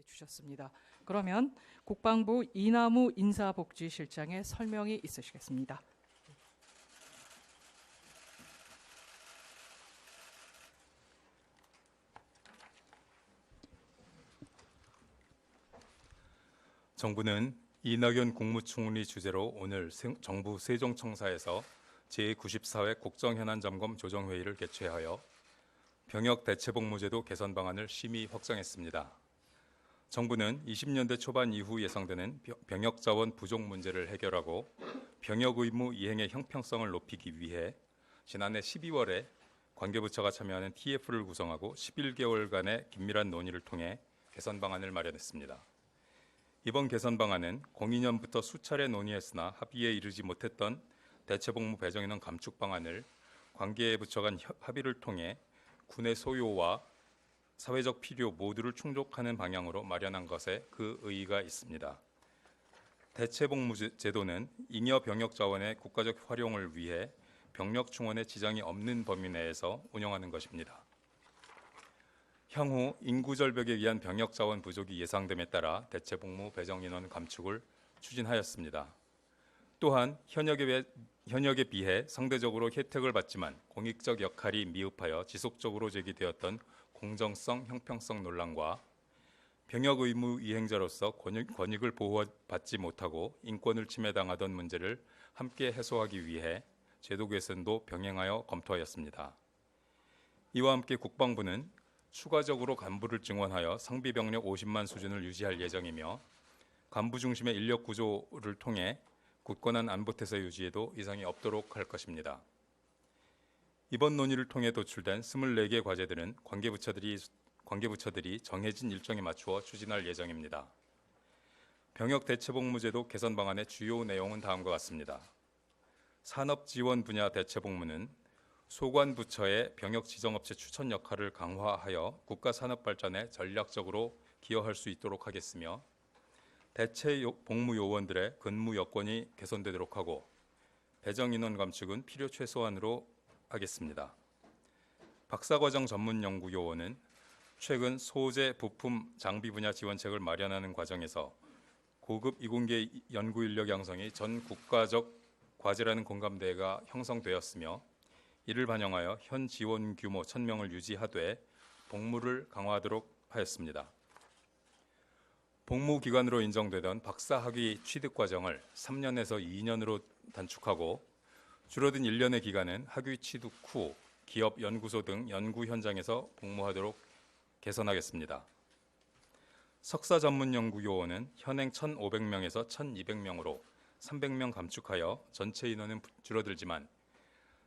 주셨습니다. 그러면 국방부 이남우 인사복지실장의 설명이 있으시겠습니다. 정부는 이낙연 국무총리 주재로 오늘 정부 세종청사에서 제94회 국정현안점검 조정회의를 개최하여 병역대체복무제도 개선 방안을 심의 확정했습니다. 정부는 20년대 초반 이후 예상되는 병역자원 부족 문제를 해결하고 병역 의무 이행의 형평성을 높이기 위해 지난해 12월에 관계부처가 참여하는 TF를 구성하고 11개월간의 긴밀한 논의를 통해 개선 방안을 마련했습니다. 이번 개선 방안은 02년부터 수차례 논의했으나 합의에 이르지 못했던 대체복무 배정인원 감축 방안을 관계부처 간 합의를 통해 군의 소요와 사회적 필요 모두를 충족하는 방향으로 마련한 것에 그 의의가 있습니다. 대체복무 제도는 잉여 병역 자원의 국가적 활용을 위해 병력 충원에 지장이 없는 범위 내에서 운영하는 것입니다. 향후 인구 절벽에 의한 병역 자원 부족이 예상됨에 따라 대체복무 배정 인원 감축을 추진하였습니다. 또한 현역에 비해 상대적으로 혜택을 받지만 공익적 역할이 미흡하여 지속적으로 제기되었던 공정성, 형평성 논란과 병역 의무 이행자로서 권익을 보호받지 못하고 인권을 침해당하던 문제를 함께 해소하기 위해 제도 개선도 병행하여 검토하였습니다. 이와 함께 국방부는 추가적으로 간부를 증원하여 상비 병력 50만 수준을 유지할 예정이며 간부 중심의 인력 구조를 통해 굳건한 안보태세 유지에도 이상이 없도록 할 것입니다. 이번 논의를 통해 도출된 24개 과제들은 관계부처들이 정해진 일정에 맞추어 추진할 예정입니다. 병역대체복무제도 개선 방안의 주요 내용은 다음과 같습니다. 산업지원 분야 대체복무는 소관부처의 병역지정업체 추천 역할을 강화하여 국가 산업 발전에 전략적으로 기여할 수 있도록 하겠으며 대체복무 요원들의 근무 여건이 개선되도록 하고 배정 인원 감축은 필요 최소한으로 하겠습니다. 박사과정 전문 연구 요원은 최근 소재, 부품, 장비 분야 지원책을 마련하는 과정에서 고급 이공계 연구 인력 양성이 전 국가적 과제라는 공감대가 형성되었으며 이를 반영하여 현 지원 규모 1,000명을 유지하되 복무를 강화하도록 하였습니다. 복무기관으로 인정되던 박사학위 취득과정을 3년에서 2년으로 단축하고 줄어든 1년의 기간은 학위 취득 후 기업, 연구소 등 연구 현장에서 복무하도록 개선하겠습니다. 석사 전문 연구 요원은 현행 1,500명에서 1,200명으로 300명 감축하여 전체 인원은 줄어들지만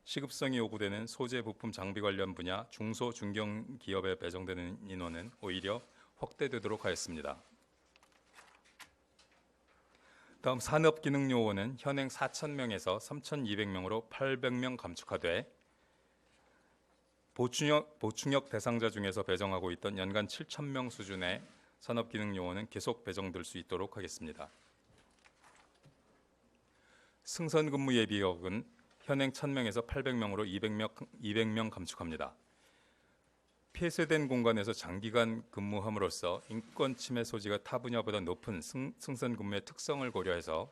시급성이 요구되는 소재, 부품, 장비 관련 분야 중소, 중견 기업에 배정되는 인원은 오히려 확대되도록 하였습니다. 다음 산업기능요원은 현행 4,000명에서 3,200명으로 800명 감축하되 보충역 대상자 중에서 배정하고 있던 연간 7,000명 수준의 산업기능요원은 계속 배정될 수 있도록 하겠습니다. 승선근무 예비역은 현행 1,000명에서 800명으로 200명 감축합니다. 폐쇄된 공간에서 장기간 근무함으로써 인권 침해 소지가 타 분야보다 높은 승선 근무의 특성을 고려해서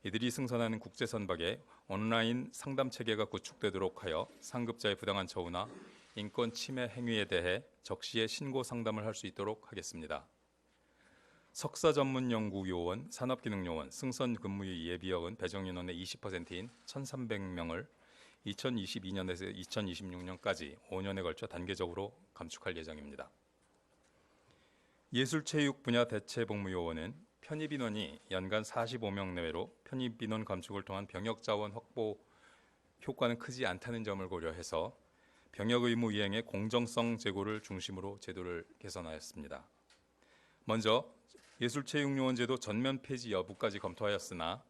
이들이 승선하는 국제 선박에 온라인 상담 체계가 구축되도록 하여 상급자의 부당한 처우나 인권 침해 행위에 대해 적시에 신고 상담을 할 수 있도록 하겠습니다. 석사 전문 연구 요원, 산업기능요원, 승선 근무 예비역은 배정 인원의 20%인 1,300명을 2022년에서 2026년까지 5년에 걸쳐 단계적으로 감축할 예정입니다. 예술체육 분야 대체복무요원은 편입인원이 연간 45명 내외로 편입인원 감축을 통한 병역자원 확보 효과는 크지 않다는 점을 고려해서 병역 의무 이행의 공정성 제고를 중심으로 제도를 개선하였습니다. 먼저 예술체육요원 제도 전면 폐지 여부까지 검토하였으나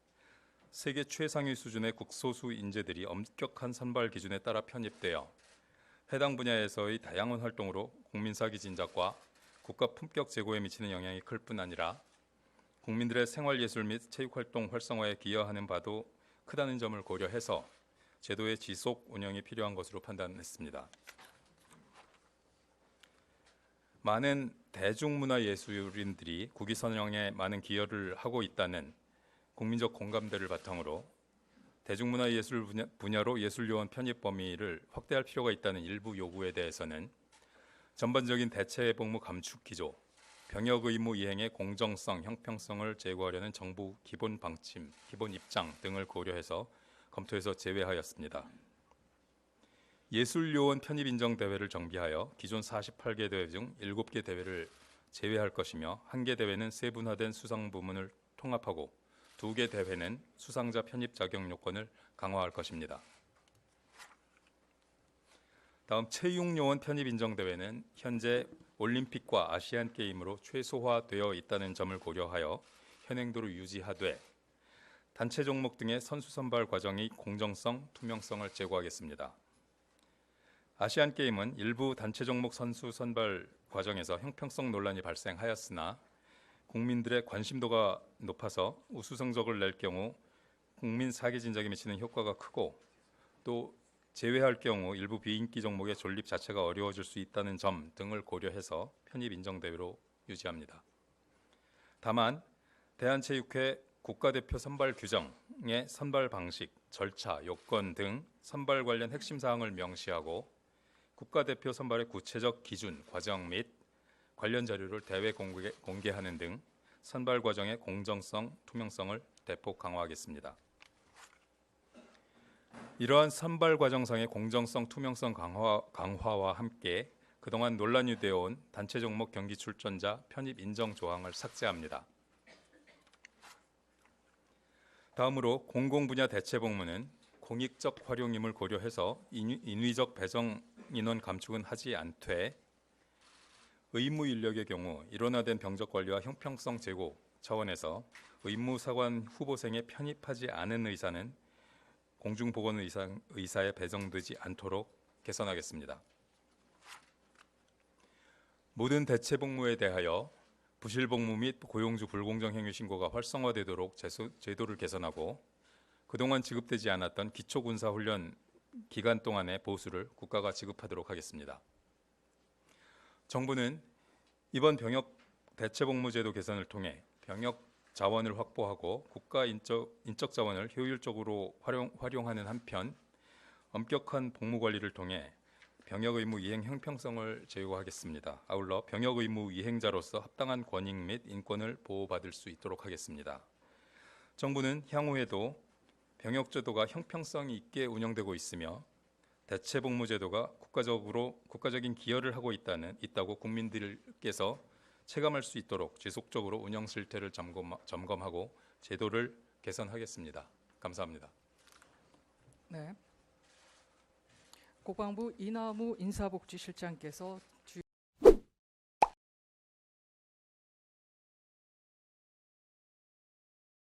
세계 최상위 수준의 국소수 인재들이 엄격한 선발 기준에 따라 편입되어 해당 분야에서의 다양한 활동으로 국민 사기 진작과 국가 품격 제고에 미치는 영향이 클 뿐 아니라 국민들의 생활예술 및 체육활동 활성화에 기여하는 바도 크다는 점을 고려해서 제도의 지속 운영이 필요한 것으로 판단했습니다. 많은 대중문화예술인들이 국위 선양에 많은 기여를 하고 있다는 국민적 공감대를 바탕으로 대중문화예술 분야로 예술요원 편입 범위를 확대할 필요가 있다는 일부 요구에 대해서는 전반적인 대체복무 감축 기조, 병역 의무 이행의 공정성, 형평성을 제고하려는 정부 기본 방침, 기본 입장 등을 고려해서 검토해서 제외하였습니다. 예술요원 편입 인정 대회를 정비하여 기존 48개 대회 중 7개 대회를 제외할 것이며 1개 대회는 세분화된 수상 부문을 통합하고 2개 대회는 수상자 편입 자격 요건을 강화할 것입니다. 다음 채용요원 편입 인정 대회는 현재 올림픽과 아시안 게임으로 최소화되어 있다는 점을 고려하여 현행도로 유지하되 단체 종목 등의 선수 선발 과정의 공정성, 투명성을 제고하겠습니다. 아시안 게임은 일부 단체 종목 선수 선발 과정에서 형평성 논란이 발생하였으나 국민들의 관심도가 높아서 우수 성적을 낼 경우 국민 사기 진작에 미치는 효과가 크고 또 제외할 경우 일부 비인기 종목의 존립 자체가 어려워질 수 있다는 점 등을 고려해서 편입 인정 대회로 유지합니다. 다만 대한체육회 국가대표 선발 규정의 선발 방식, 절차, 요건 등 선발 관련 핵심 사항을 명시하고 국가대표 선발의 구체적 기준, 과정 및 관련 자료를 대외 공개하는 등 선발 과정의 공정성, 투명성을 대폭 강화하겠습니다. 이러한 선발 과정상의 공정성, 투명성 강화와 함께 그동안 논란이 되어 온 단체 종목 경기 출전자 편입 인정 조항을 삭제합니다. 다음으로 공공분야 대체복무는 공익적 활용임을 고려해서 인위적 배정 인원 감축은 하지 않되 의무 인력의 경우 일원화된 병적 관리와 형평성 제고 차원에서 의무사관 후보생에 편입하지 않은 의사는 공중보건의사에 배정되지 않도록 개선하겠습니다. 모든 대체복무에 대하여 부실복무 및 고용주 불공정 행위 신고가 활성화되도록 제도를 개선하고 그동안 지급되지 않았던 기초군사훈련 기간 동안의 보수를 국가가 지급하도록 하겠습니다. 정부는 이번 병역 대체복무제도 개선을 통해 병역 자원을 확보하고 국가 인적 자원을 효율적으로 활용하는 한편 엄격한 복무 관리를 통해 병역 의무 이행 형평성을 제고하겠습니다. 아울러 병역 의무 이행자로서 합당한 권익 및 인권을 보호받을 수 있도록 하겠습니다. 정부는 향후에도 병역제도가 형평성이 있게 운영되고 있으며 대체복무제도가 국가적인 기여를 하고 있다고 국민들께서 체감할 수 있도록 지속적으로 운영 실태를 점검하고 제도를 개선하겠습니다. 감사합니다. 네. 국방부 이남우 인사복지실장께서